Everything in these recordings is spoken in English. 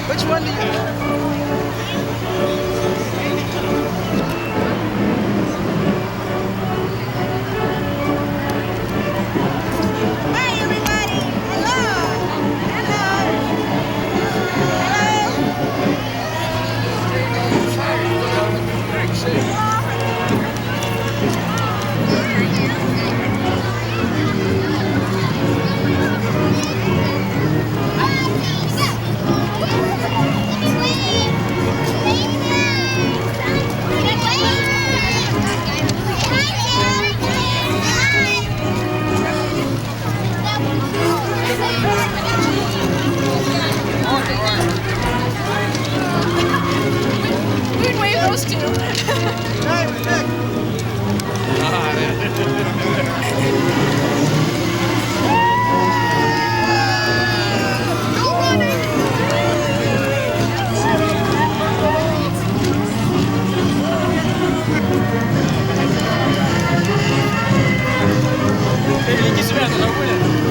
Which one do you? We'd wave those two. Иди сюда, туда гуляй.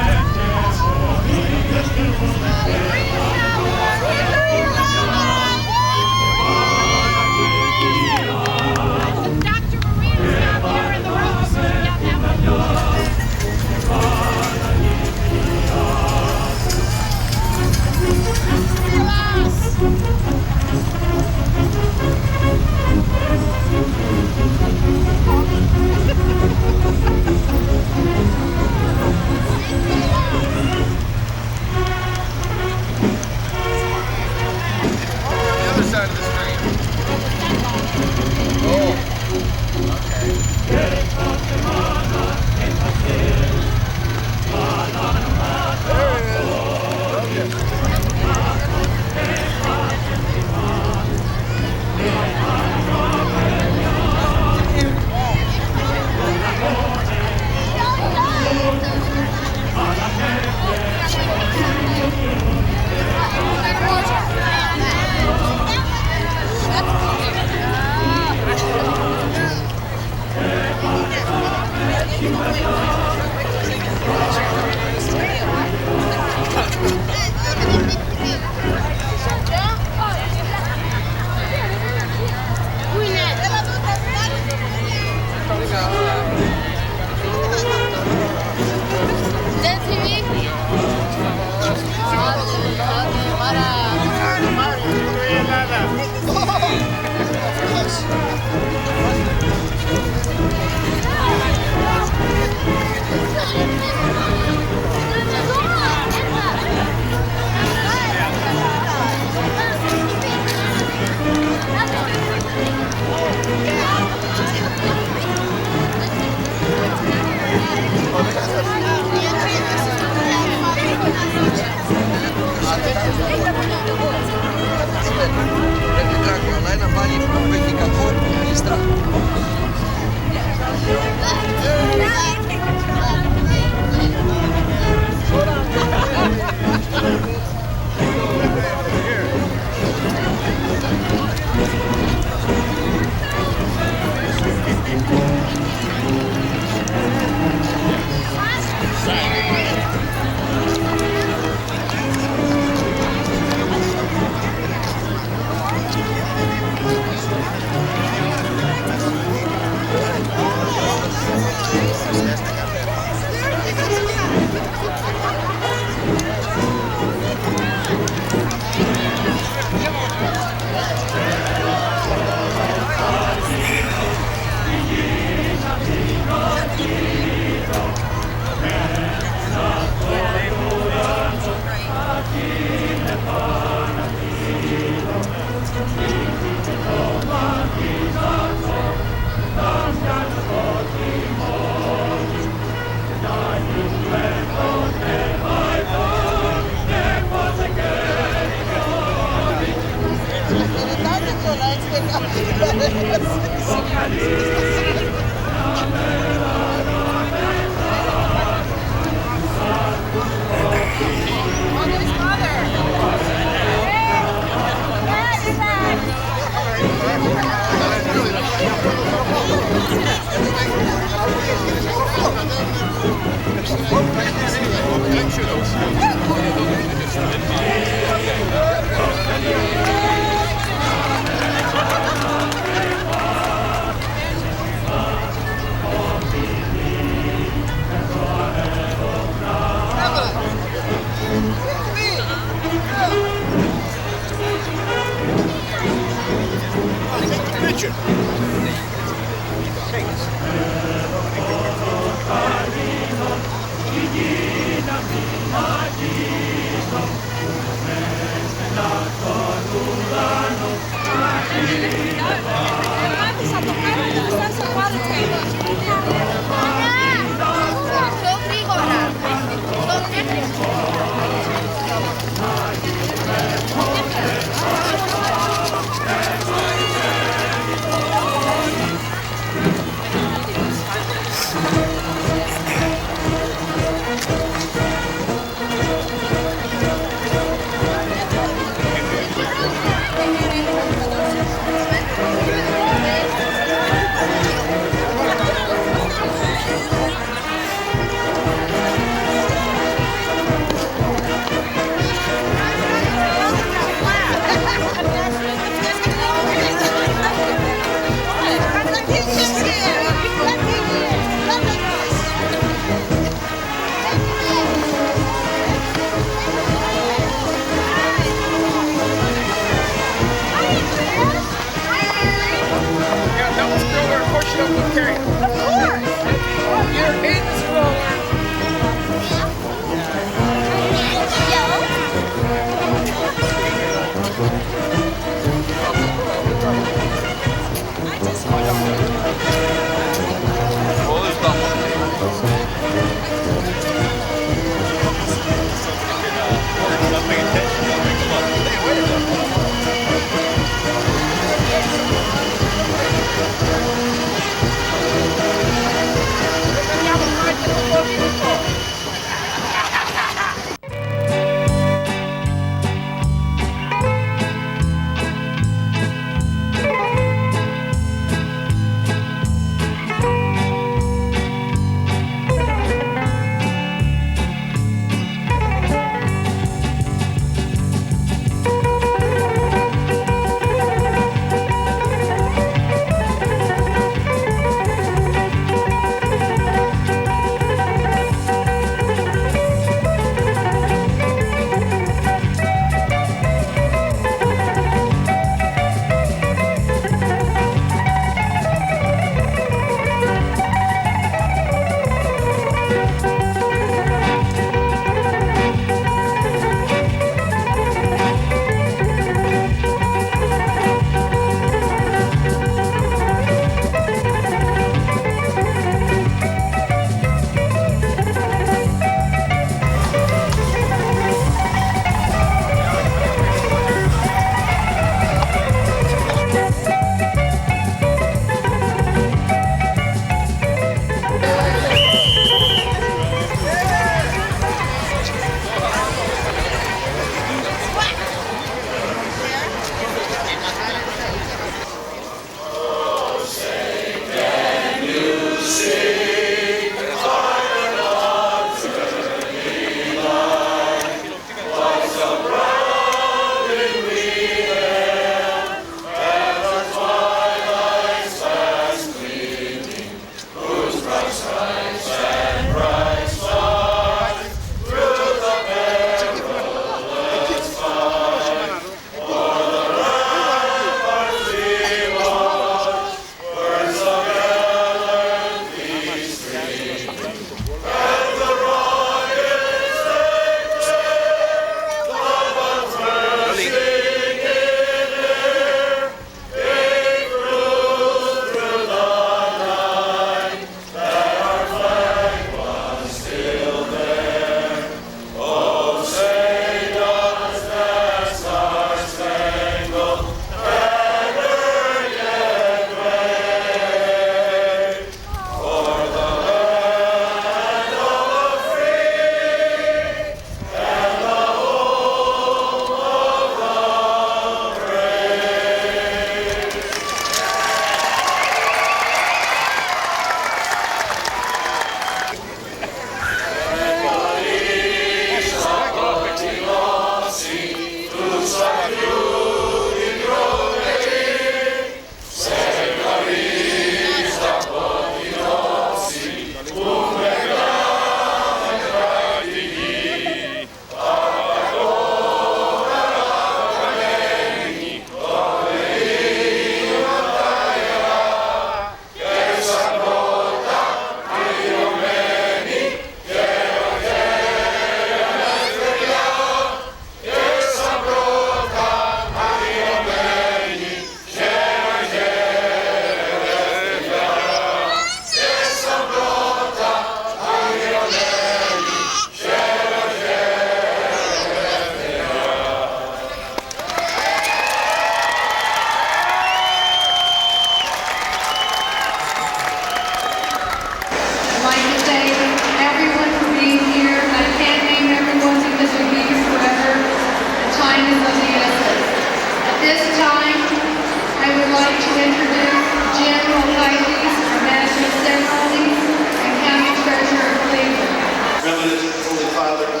like to introduce Jim O'Keefe, our Master of Ceremonies and County Treasurer of Cleveland. Reminiscent Holy Fathers,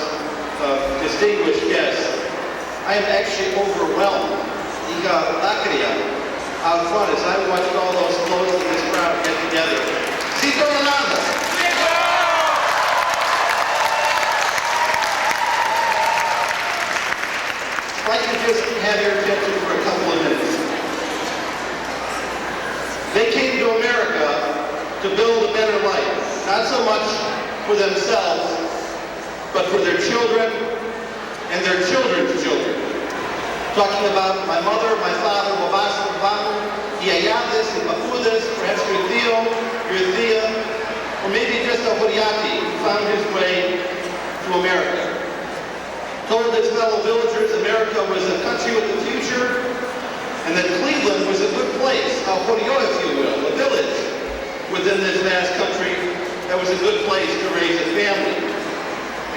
distinguished guests, I am actually overwhelmed. Iga Lacria out front as I watched all those floats in this crowd get together. Zito Rolando! I'd like to just have your attention for a couple of minutes. They came to America to build a better life, not so much for themselves, but for their children and their children's children. Talking about my mother, my father, Wabasso, Vamo, Iayades, and Bacudas, perhaps your Theo, your Thea, or maybe just a Horiaki who found his way to America. Told his fellow villagers America was a country with a future, and that Cleveland was a good place, a Horio, if you will, a village within this vast country that was a good place to raise a family.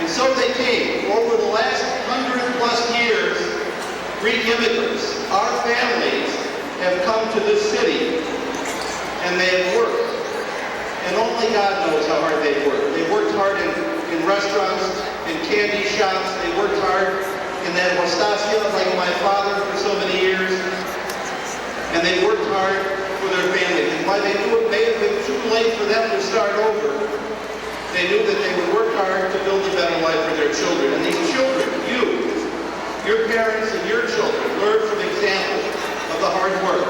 And so they came. Over the last 100+ years, Greek immigrants, our families, have come to this city, and they have worked. And only God knows how hard they've worked. They worked hard in restaurants, in candy shops. They worked hard in that Mostasia, like my father, for so many years. And they worked hard for their family. And while they knew it may have been too late for them to start over, they knew that they would work hard to build a better life for their children. And these children, your parents and your children, learn from examples of the hard work.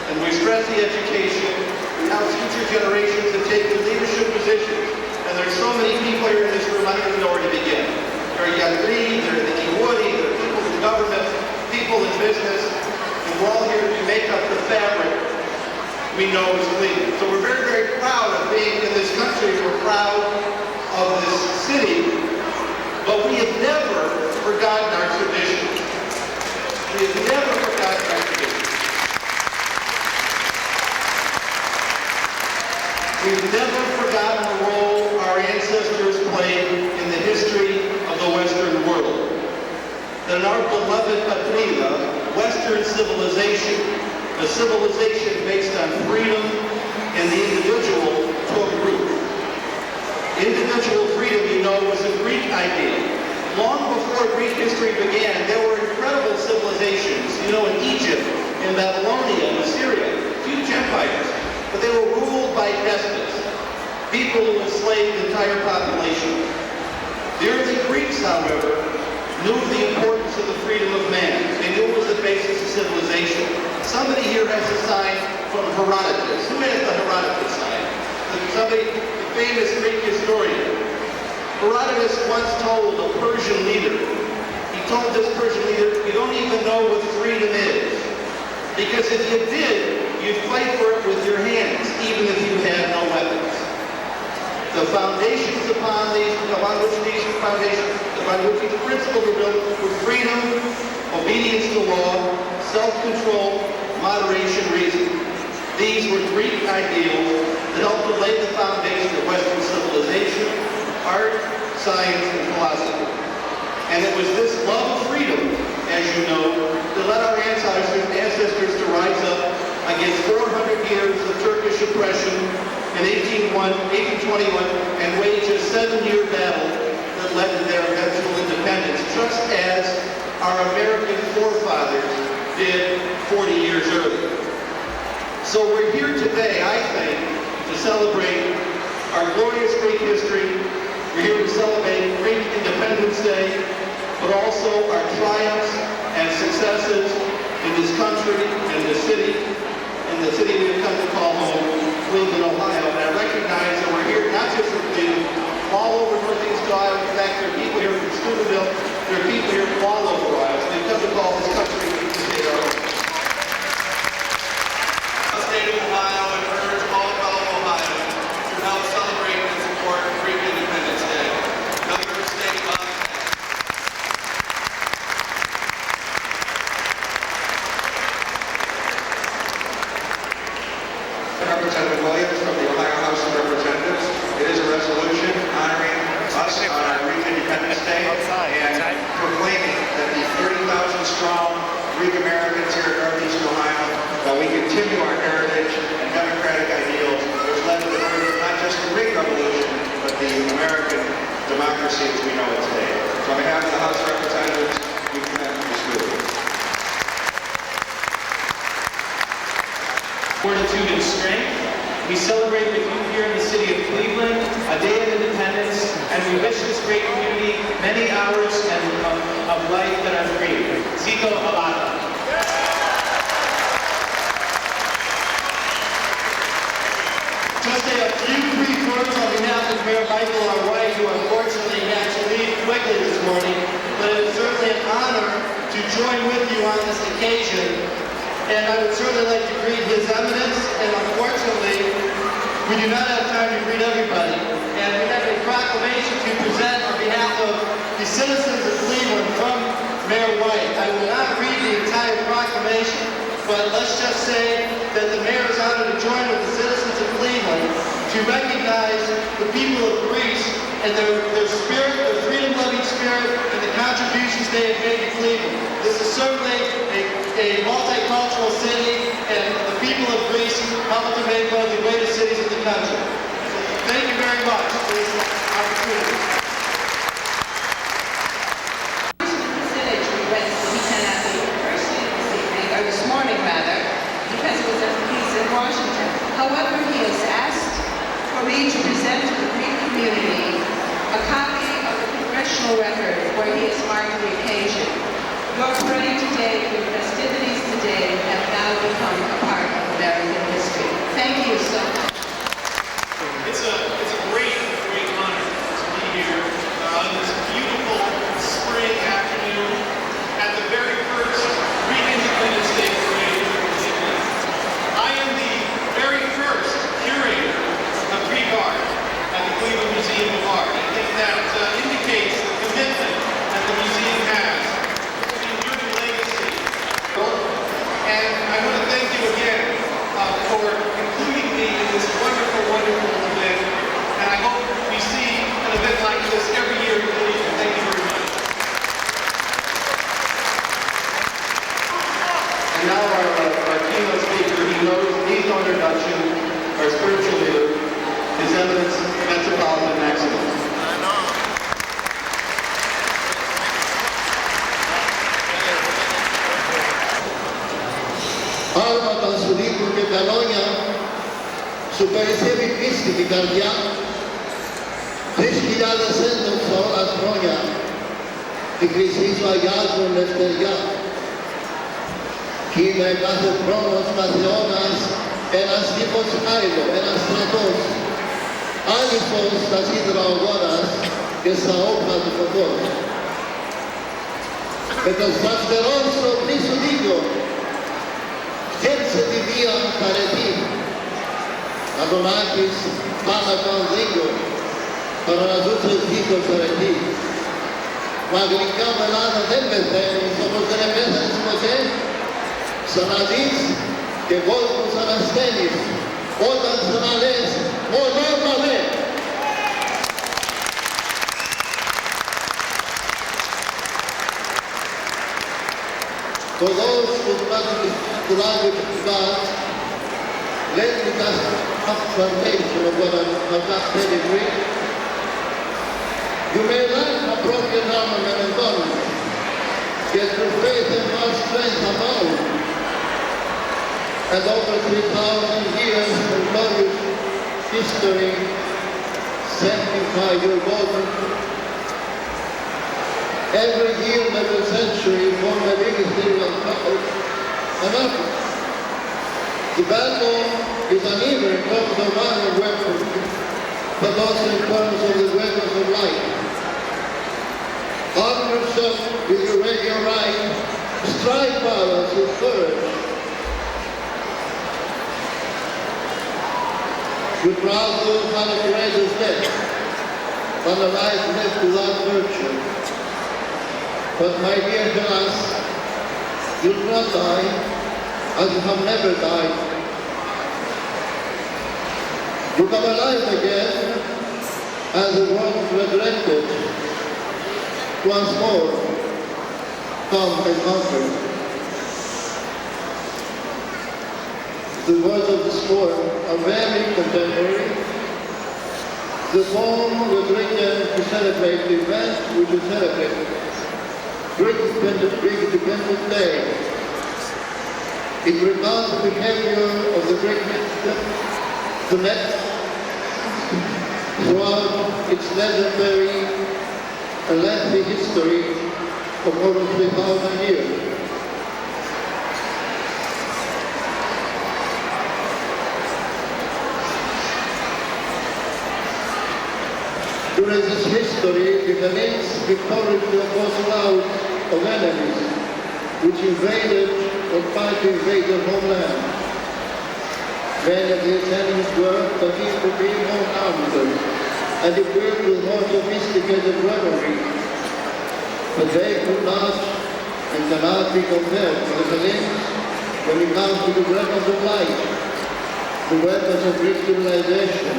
And we stress the education, and now future generations have taken leadership positions. And there's so many people here in this room, I don't even know where to begin. There are Yagri, there are the Kiwodi, there are people in government, people in business, and we're all here to make up the fabric we know is Cleveland. So we're very, very proud of being in this country. We're proud of this city, but we have never forgotten our traditions. We have never forgotten our traditions. We've never forgotten the role our ancestors played in the history of the Western world. That in our beloved Patria, Western civilization, a civilization based on freedom and the individual took root. Individual freedom, you know, was a Greek ideal. Long before Greek history began, there were incredible civilizations, you know, in Egypt, in Babylonia, in Assyria, huge empires. But they were ruled by despots, people who enslaved entire populations. The early Greeks, however, knew the importance of the freedom of man. They knew it was the basis of civilization. Somebody here has a sign from Herodotus. Who has the Herodotus sign? Somebody, the famous Greek historian. Herodotus once told a Persian leader, he told this Persian leader, you don't even know what freedom is. Because if you did, you'd fight for it with your hands, even if you had no weapons. The foundations upon which these principles were built were freedom, obedience to law, self-control, moderation, reason. These were Greek ideals that helped to lay the foundation of Western civilization, art, science, and philosophy. And it was this love of freedom, as you know, that led our ancestors to rise up against 400 years of Turkish oppression in 1821 and wage a 7-year battle that led to their eventual independence, just as our American forefathers did 40 years earlier. So we're here today, I think, to celebrate our glorious Greek history. We're here to celebrate Greek Independence Day, but also our triumphs and successes in this country and the city we've come to call home, Cleveland, Ohio. And I recognize that we're here not just from Cleveland, all over Northeast Ohio. In fact, there are people here from Steubenville. There are people here from all over Ohio. So they've come to call this country the state of Ohio. The state of Ohio and urge all fellow Ohioans to help celebrate and support Greek Independence Day. Governor State of Representative Williams from the Ohio House of Representatives. It is a resolution honoring us on our Greek Independence Day and proclaiming that the 30,000 strong celebrate with you here in the city of Cleveland, a day of independence, and we wish this great community many hours of life that are free. Zito Alata. Just a few brief words on behalf of Mayor Michael R. White, who unfortunately had to leave quickly this morning, but it is certainly an honor to join with you on this occasion. And I would certainly like to greet His Eminence, and unfortunately, we do not have time to greet everybody. And we have a proclamation to present on behalf of the citizens of Cleveland from Mayor White. I will not read the entire proclamation, but let's just say that the mayor is honored to join with the citizens of Cleveland to recognize the people of Greece and their spirit, their freedom-loving spirit, and the contributions they have made to Cleveland. This is certainly a multicultural city, and the people of Greece helped to make one of the greatest cities in the country. Thank you very much for this opportunity. This morning rather, because he's in Washington. However, he has asked for me to present to the Greek community a copy of the congressional record where he has marked the occasion. Your parade today, your festivities today have now become a part of American history. Thank you so much. It's a great honor to be here on this beautiful spring afternoon at the very first Greek Independence Day parade in Cleveland. I am the very first curator of Greek art at the Cleveland Museum of Art. I think that indicates the commitment that the museum has to the enduring legacy. And I want to thank you again for including me in this wonderful, wonderful event. And I hope we see an event like this every year in Cleveland. Thank you very much. And now our keynote speaker, he needs no introduction, our spiritual leader, His Eminence Metropolitan Maximus. Άρματα σου δείχνουν και τα λόγια, σου περισσεύει πίστη την καρδιά. 3.000 έντοξα όλα χρόνια, τη χρυσή σου αγιάζουν ευτεριά. Κι είναι κάθε χρόνος, κάθε αιώνας, ένας τύπος άειλο, ένας στρατός, άνηθος στα σίδερα ο γόνας και στα όπλα του φωτός. Με το σφαστερό στο πίσω δίκιο, φτιάξε τη βία χαρετή, να τον άκεις πάνω τον δίκιο, παρά να ζούσες δίκος αρετή. Μα γλυκά μου Ελλάδα δεν πεθαίνεις, όπως δεν επέθανες ποτέ, ξαναδείς και κόσμος ανασταίνεις, όταν ξαναλες μονόμα δε. For those who study the language of God, let me just have translation of what I've just said in Greek. You may lack a broken armament and bone, yet through faith and our strength abound. And over 3,000 years of glorious history sanctify your golden. Every year and every century form the biggest material cloud on earth. The battle is uneven in terms of minor weapons, but also in terms of the weapons of light. Arm yourself with your radio right, strike balance with courage. You proud those on a courageous death, on the life lived without virtue. But my dear Hellas, you will not die as you have never died. You come alive again as the world resurrected. Once more, come and conquer. The words of this poem are very contemporary. The poem was written to celebrate the event which is celebrated. Greek Independence Day. It recounts the behavior of the Greek nation, the throughout its legendary and lengthy history of more than 3,000 years. During this history, the Hellenes victoriously opposed clouds of enemies which invaded or tried to invade their homeland. Many of these enemies were believed to be more armed and equipped with more sophisticated weaponry, but they could not and cannot be compared to the Hellenes when it comes to the weapons of light, the weapons of Greek civilization.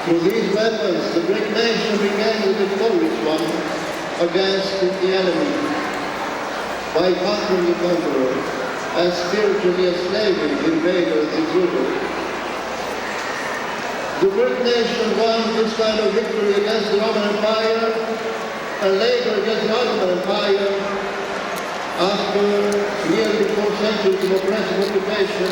Through these weapons, the Greek nation became the victorious one against the enemy by conquering the conqueror and spiritually enslaving the invader, the intruder. The Greek nation won this kind of victory against the Roman Empire and later against the Ottoman Empire after nearly 4 centuries of oppressive occupation.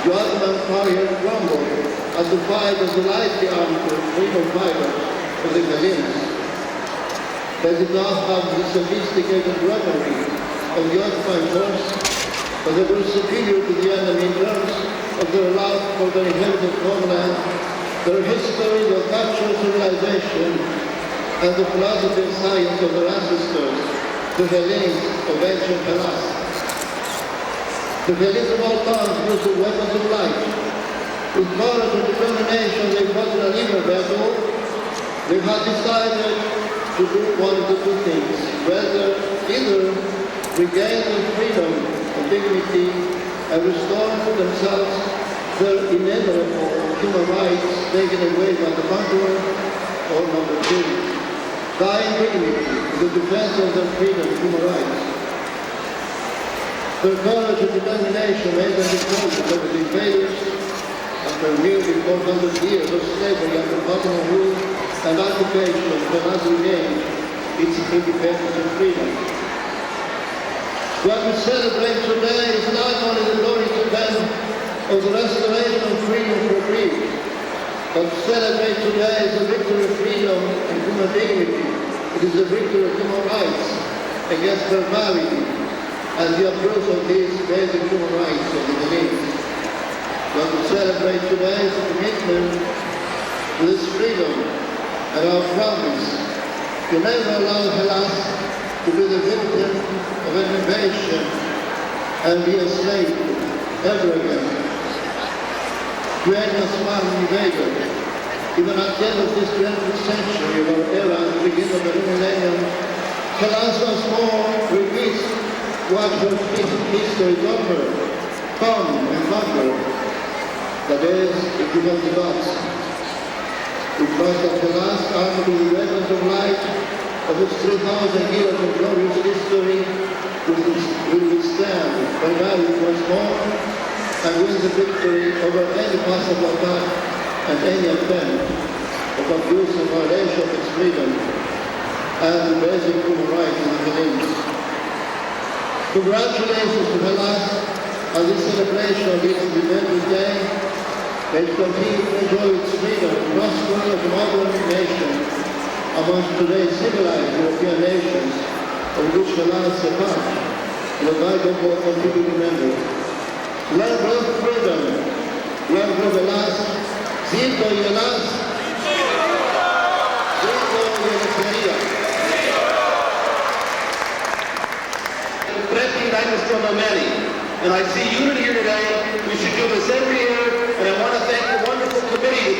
The Ottoman Empire crumbled as the fight of the lightly armed freedom fighters of the Hellenes. They did not have the sophisticated weaponry of the Ottoman force, but they were superior to the enemy in terms of their love for their inherited homeland, their history, their cultural civilization, and the philosophy and science of their ancestors, the Hellenes of ancient Hellas. The Hellenes of all times used the weapons of light. With courage and determination, they fought in a linear battle. They had decided to do one of the two things, whether either regain their freedom and dignity and restore to themselves their inalienable human rights taken away by the conqueror, or number 2, die in dignity in the defense of their freedom and human rights. Their courage and determination made them victorious over the invaders after nearly 400 years of slavery under Ottoman rule and occupation cannot regain its independence and freedom. What we celebrate today is not only the glorious event of the restoration of freedom for Greek, but celebrate today is the victory of freedom and human dignity. It is the victory of human rights against barbarity and the abuse of these basic human rights of the Hellenes. What we celebrate today is a commitment to this freedom and our promise to never allow Hellas to be the victim of an invasion and be a slave ever again. To any Osman invader, even at the end of this 20th century of our era, at the beginning of the new millennium, Hellas once more repeats what her history taught her: come and conquer. That is, if you have the gods. We trust that Hellas, armed with the weapons of light of its 3,000 years of glorious history, will withstand barbarity once more and win the victory over any possible attack and any attempt of abuse and violation of its freedom and the basic human rights of the Hellenes. Congratulations to Hellas on this celebration of its Independence Day. May it continue to enjoy its freedom and prosper as a modern nation amongst today's civilized European nations, of which Hellas is a part, and the Bible will continue to remember. Learn of freedom, learn of Hellas, Zito y Hellas, Zito y Eleftheria. And I see unity here today. We should do this every year, and I want to thank the wonderful committee